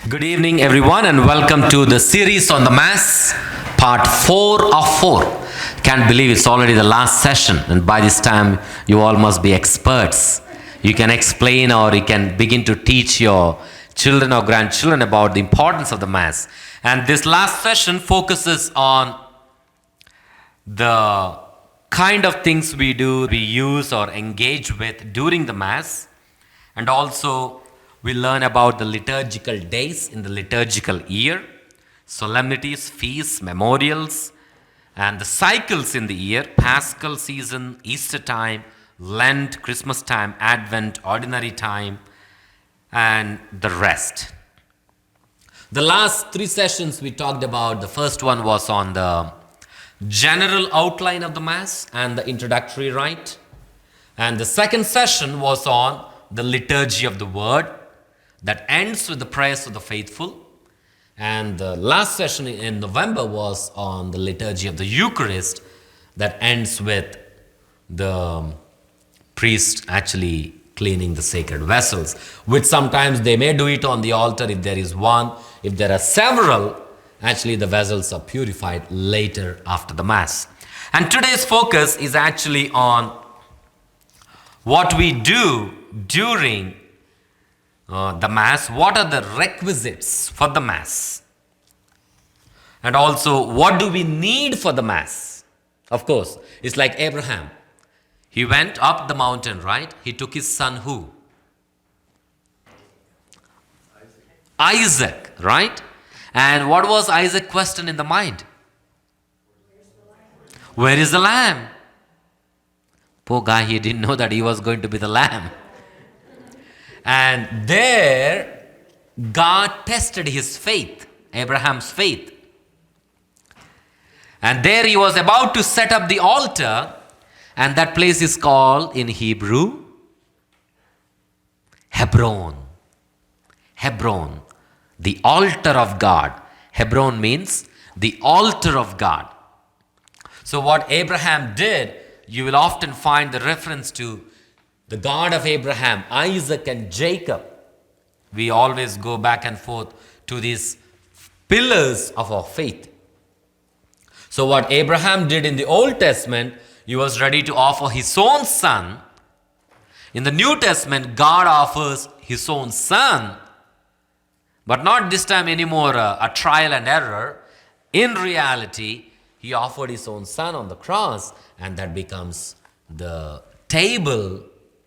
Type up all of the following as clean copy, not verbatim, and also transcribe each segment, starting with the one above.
Good evening, everyone, and welcome to the series on the Mass, part 4 of 4. Can't believe it's already the last session, and by this time, you all must be experts. You can explain or you can begin to teach your children or grandchildren about the importance of the Mass. And this last session focuses on the kind of things we do, we use or engage with during the Mass, and also we learn about the liturgical days in the liturgical year, solemnities, feasts, memorials, and the cycles in the year, Paschal season, Easter time, Lent, Christmas time, Advent, ordinary time, and the rest. The last 3 sessions we talked about, the first one was on the general outline of the Mass and the introductory rite. And the second session was on the liturgy of the Word that ends with the prayers of the faithful. And the last session in November was on the liturgy of the Eucharist that ends with the priest actually cleaning the sacred vessels, which sometimes they may do it on the altar if there is one. If there are several, actually the vessels are purified later after the Mass. And today's focus is actually on what we do during the Mass, what are the requisites for the Mass? And also, what do we need for the Mass? Of course, it's like Abraham. He went up the mountain, right? He took his son who? Isaac, right? And what was Isaac's question in the mind? Where is the lamb? Poor guy, he didn't know that he was going to be the lamb. And there, God tested his faith, Abraham's faith. And there he was about to set up the altar, and that place is called in Hebrew, Hebron. Hebron, the altar of God. Hebron means the altar of God. So what Abraham did, you will often find the reference to the God of Abraham, Isaac, and Jacob. We always go back and forth to these pillars of our faith. So what Abraham did in the Old Testament, he was ready to offer his own son. In the New Testament, God offers his own son, but not this time anymore a trial and error. In reality, he offered his own son on the cross, and that becomes the table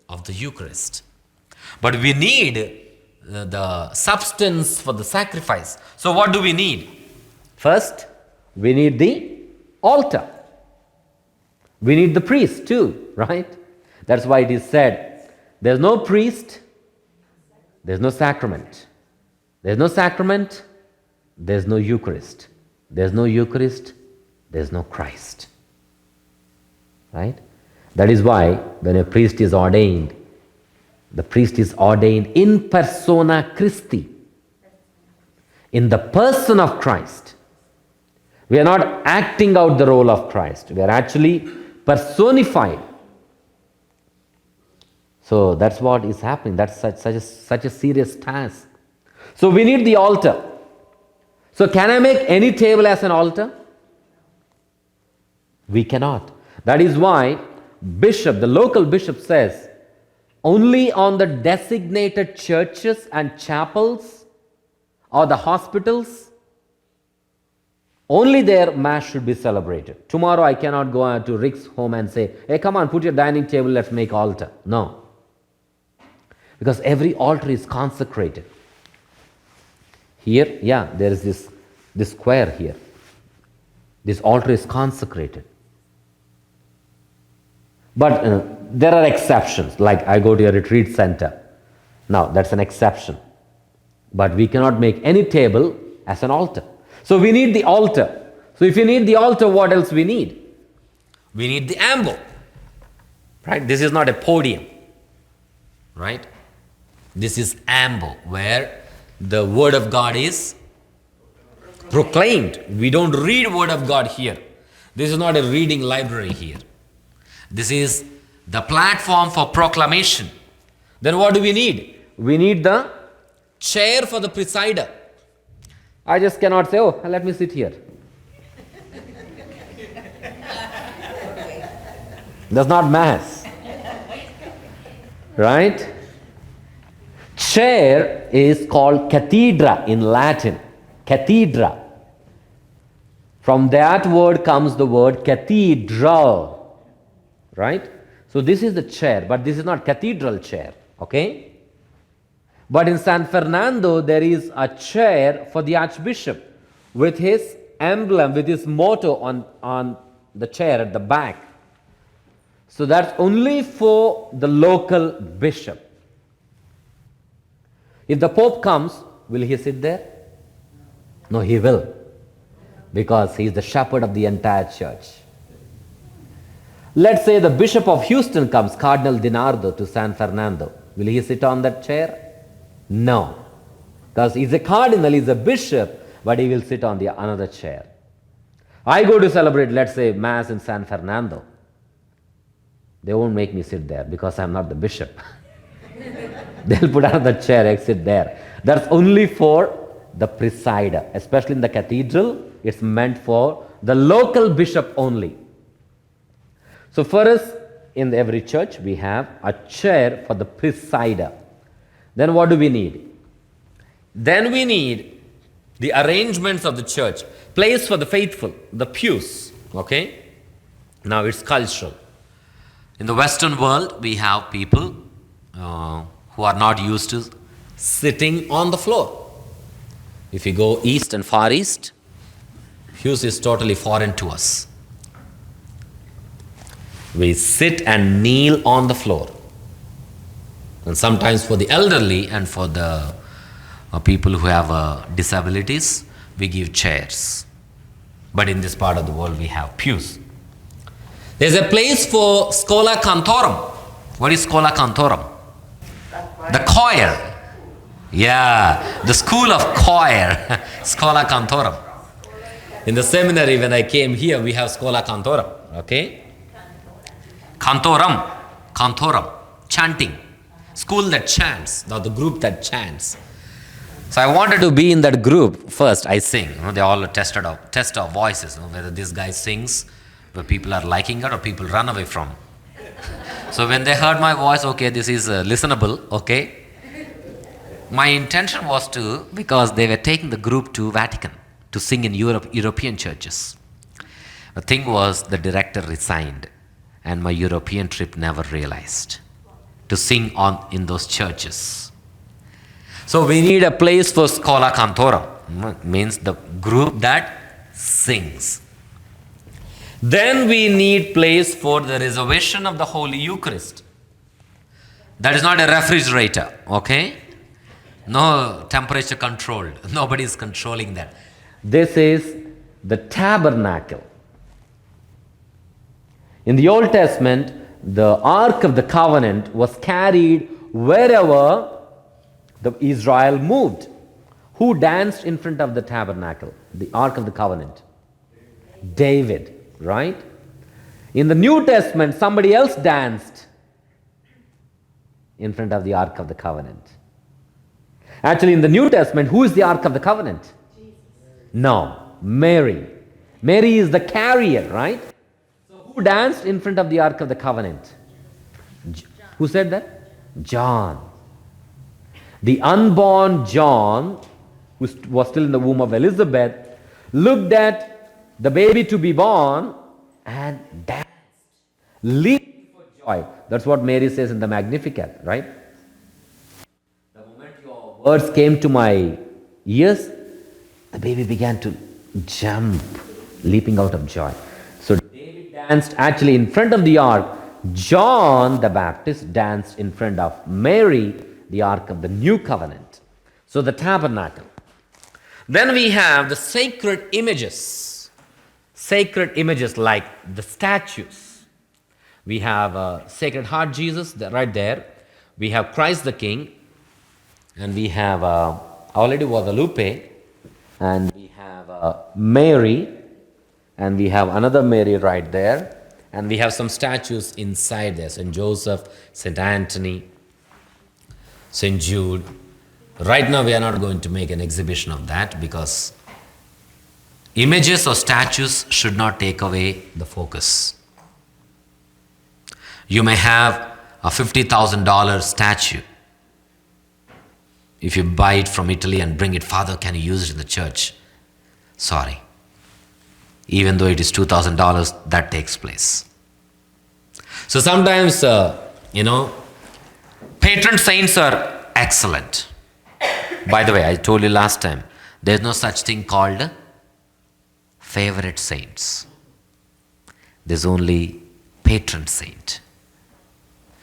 of the Eucharist. But we need the substance for the sacrifice. So what do we need? First, we need the altar. We need the priest too, right? That's why it is said, there's no priest, there's no sacrament. There's no sacrament, there's no Eucharist. There's no Eucharist, there's no Christ. Right? That is why when a priest is ordained, the priest is ordained in persona Christi, in the person of Christ. We are not acting out the role of Christ. We are actually personified. So that's what is happening. That's such a serious task. So we need the altar. So can I make any table as an altar? We cannot. That is why bishop, the local bishop says, only on the designated churches and chapels or the hospitals, only there Mass should be celebrated. Tomorrow I cannot go out to Rick's home and say, hey, come on, put your dining table, let's make altar. No. Because every altar is consecrated. Here, yeah, there is this square here. This altar is consecrated. But there are exceptions, like I go to a retreat center. Now, that's an exception. But we cannot make any table as an altar. So we need the altar. So if you need the altar, what else we need? We need the ambo. Right? This is not a podium. Right? This is ambo, where the Word of God is proclaimed. We don't read Word of God here. This is not a reading library here. This is the platform for proclamation. Then what do we need? We need the chair for the presider. I just cannot say, oh, let me sit here. That's not Mass. Right? Chair is called cathedra in Latin. Cathedra. From that word comes the word cathedral. Right? So this is the chair, but this is not cathedral chair. Okay? But in San Fernando, there is a chair for the Archbishop with his emblem, with his motto on the chair at the back. So that's only for the local bishop. If the Pope comes, will he sit there? No, he will. Because he is the shepherd of the entire church. Let's say the Bishop of Houston comes, Cardinal DiNardo, to San Fernando. Will he sit on that chair? No. Because he's a cardinal, he's a bishop, but he will sit on the another chair. I go to celebrate, let's say, Mass in San Fernando. They won't make me sit there because I'm not the bishop. They'll put another chair, I sit there. That's only for the presider. Especially in the cathedral, it's meant for the local bishop only. So for us, in every church, we have a chair for the presider. Then what do we need? Then we need the arrangements of the church. Place for the faithful, the pews. Okay? Now it's cultural. In the Western world, we have people who are not used to sitting on the floor. If you go east and far east, pews is totally foreign to us. We sit and kneel on the floor. And sometimes for the elderly and for the people who have disabilities, we give chairs. But in this part of the world, we have pews. There's a place for Schola Cantorum. What is Schola Cantorum? The choir. Yeah, the school of choir. Schola Cantorum. In the seminary, when I came here, we have Schola Cantorum. Okay? Cantorum. Cantorum. Chanting. School that chants, the group that chants. So I wanted to be in that group. First, I sing. They all test our voices, whether this guy sings, where people are liking it or people run away from. So when they heard my voice, okay, this is listenable, okay. My intention was to, because they were taking the group to Vatican to sing in European churches. The thing was, the director resigned, and my European trip never realized to sing in those churches. So we need a place for Schola Cantorum, means the group that sings. Then we need place for the reservation of the Holy Eucharist. That is not a refrigerator, okay? No temperature controlled. Nobody is controlling that. This is the tabernacle. In the Old Testament, the Ark of the Covenant was carried wherever the Israel moved. Who danced in front of the tabernacle, the Ark of the Covenant? David, right? In the New Testament, somebody else danced in front of the Ark of the Covenant. Actually, in the New Testament, who is the Ark of the Covenant? Jesus. No, Mary. Mary is the carrier, right? So who danced in front of the Ark of the Covenant? Who said that? John. The unborn John, who was still in the womb of Elizabeth, looked at the baby to be born and danced, leaped for joy. That's what Mary says in the Magnificat, right? The moment your words came to my ears, the baby began to jump, leaping out of joy. So David danced actually in front of the ark. John the Baptist danced in front of Mary, the Ark of the New Covenant. So the tabernacle. Then we have the sacred images. Sacred images like the statues. We have Sacred Heart Jesus right there. We have Christ the King. And we have Our Lady Guadalupe. And we have Mary. And we have another Mary right there. And we have some statues inside there. St. Joseph, St. Anthony, St. Jude. Right now, we are not going to make an exhibition of that because images or statues should not take away the focus. You may have a $50,000 statue. If you buy it from Italy and bring it, Father, can you use it in the church? Sorry. Even though it is $2,000, that takes place. So sometimes, patron saints are excellent. By the way, I told you last time, there's no such thing called favorite saints. There's only patron saint.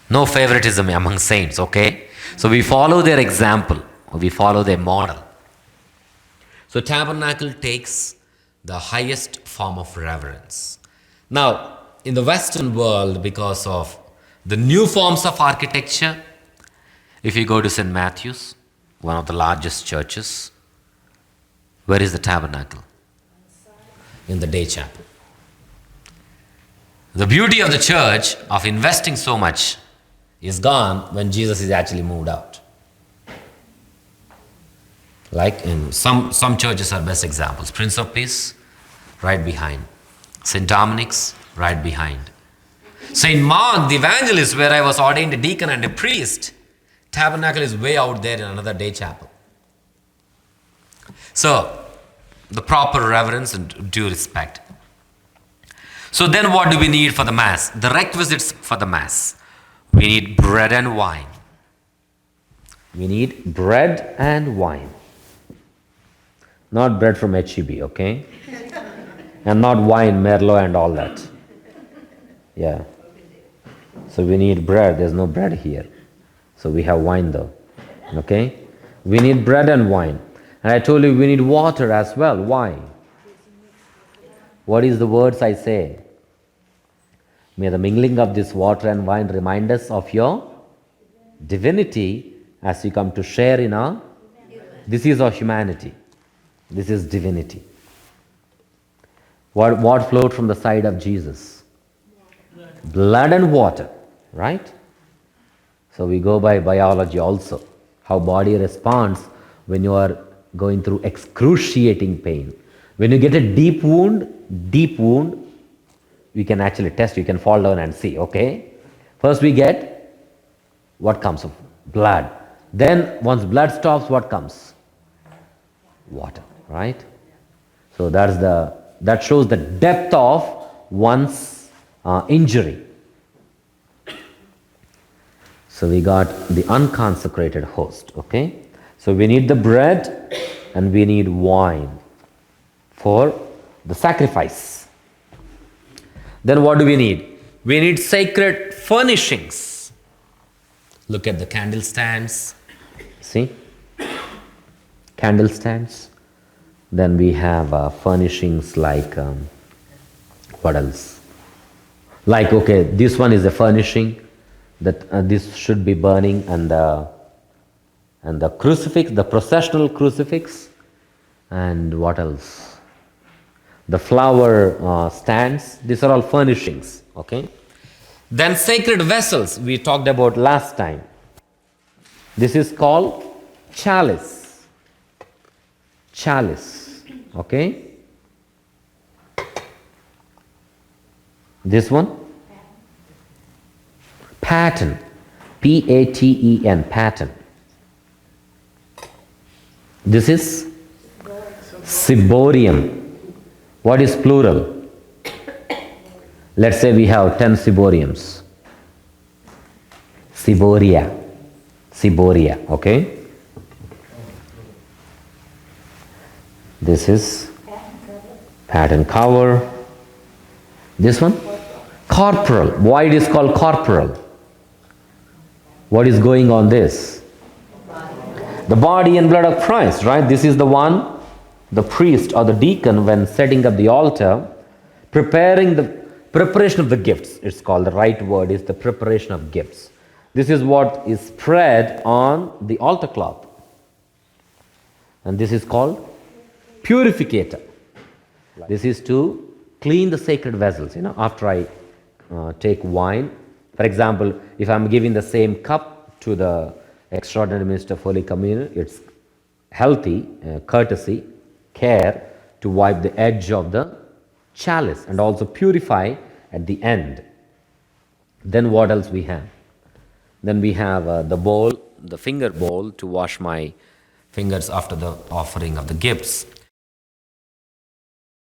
No favoritism among saints, okay? So we follow their example, we follow their model. So tabernacle takes the highest form of reverence. Now, in the Western world, because of the new forms of architecture, if you go to St. Matthew's, one of the largest churches, where is the tabernacle? In the day chapel. The beauty of the church of investing so much is gone when Jesus is actually moved out. Like in some churches are best examples. Prince of Peace, right behind. St. Dominic's, right behind. St. Mark, the evangelist, where I was ordained a deacon and a priest, tabernacle is way out there in another day chapel. So, the proper reverence and due respect. So then what do we need for the Mass? The requisites for the Mass. We need bread and wine. We need bread and wine. Not bread from HEB, okay? And not wine, Merlot and all that. Yeah. So we need bread. There's no bread here. So we have wine though. Okay? We need bread and wine. And I told you we need water as well. Why? What is the words I say? May the mingling of this water and wine remind us of your divinity as we come to share in our... This is our humanity. This is divinity. What flowed from the side of Jesus? Blood and water, right? So we go by biology also. How body responds when you are going through excruciating pain. When you get a deep wound, we can actually test, you can fall down and see, okay? First we get what comes of blood. Then once blood stops, what comes? Water, right? So that shows the depth of one's injury. So we got the unconsecrated host, okay? So we need the bread and we need wine for the sacrifice. Then what do we need? We need sacred furnishings. Look at the candle stands. See? Candle stands. Then we have furnishings like, what else? Like, okay, this one is a furnishing that this should be burning, and the crucifix, the processional crucifix, and what else? The flower stands. These are all furnishings, okay? Then sacred vessels we talked about last time. This is called chalice. Chalice, okay? This one? Paten. P-A-T-E-N, paten. This is ciborium. What is plural? Let's say we have 10 ciboriums. Ciboria. Ciboria, okay? This is paten cover. This one? Corporal. Why it is called corporal? What is going on this? The body and blood of Christ, right? This is the one, the priest or the deacon, when setting up the altar, preparation of the gifts. It's called, the right word is the preparation of gifts. This is what is spread on the altar cloth. And this is called purificator. This is to clean the sacred vessels. After I take wine, for example, if I'm giving the same cup to the extraordinary minister of Holy Communion, it's healthy, courtesy, care to wipe the edge of the chalice and also purify at the end. Then what else we have? Then we have the bowl, the finger bowl to wash my fingers after the offering of the gifts.